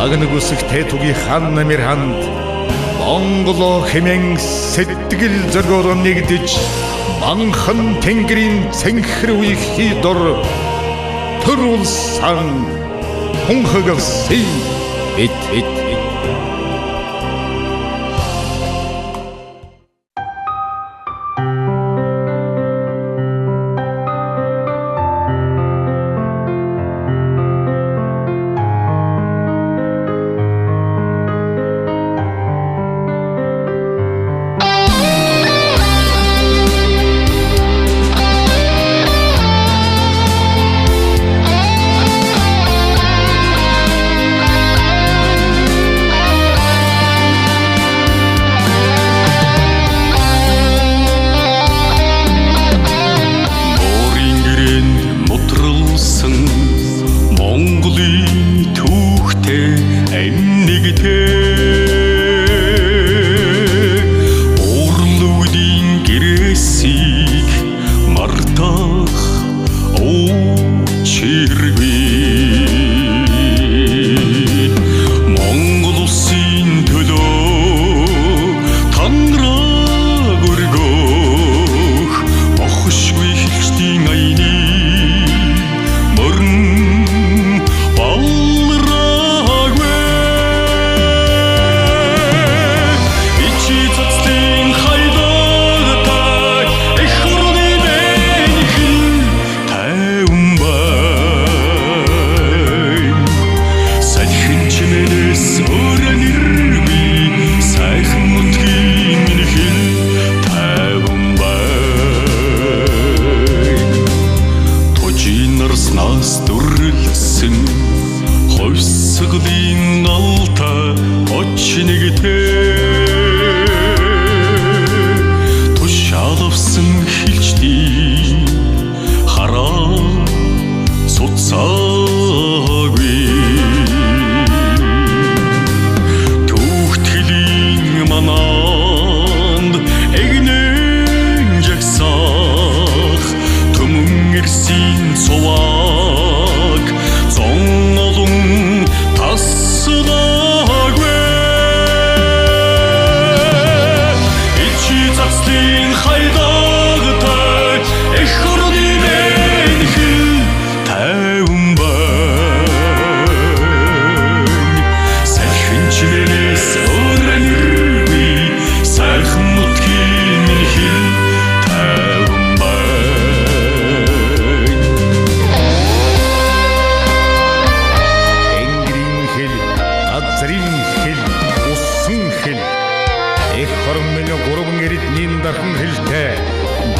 Агнаг үсэгтэй туги хан намир ханд Монголо хэмээн сэтгэл зоргоор нэгдэж манхан тэнгэрийн цэнхэр үеийг хийдор төрүүлсэн хунхагалсыг бид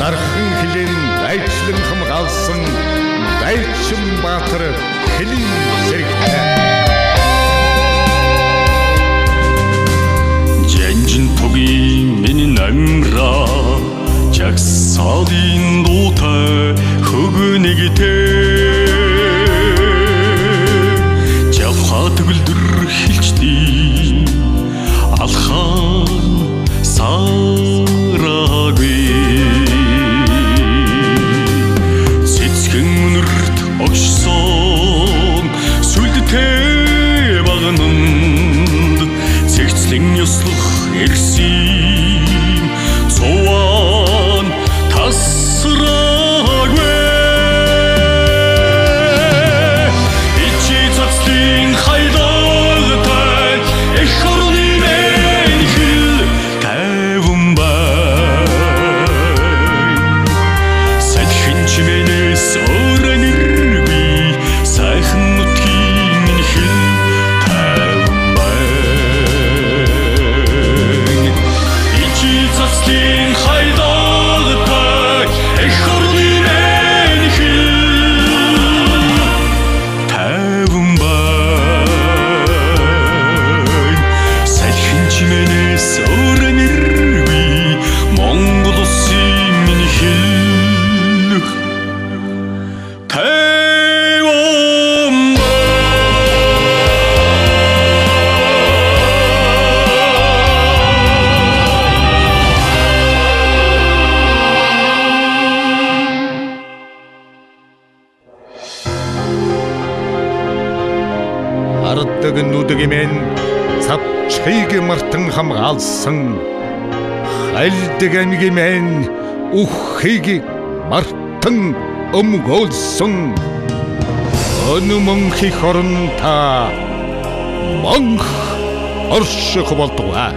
дархан хилэн дайчлан хамгаалсан дайчин баатар хилийн зэрэгтэй Жанжин тугийн миний намра чагсаадын дуутай хөгнэгтэй жавхаа төгөлдөр хилчдий алхан сараагүй цэцгэн өнөрт огшсон сүлдтэй багнанд цэгцлэн ёслох эрсийн цоо нүдгимэн цавчхийг мартан хамгаалсан хальдаг ангимэн уххийг мартан өмгөөлсөн өнөмөнхи хорон та монх орших болдгоо.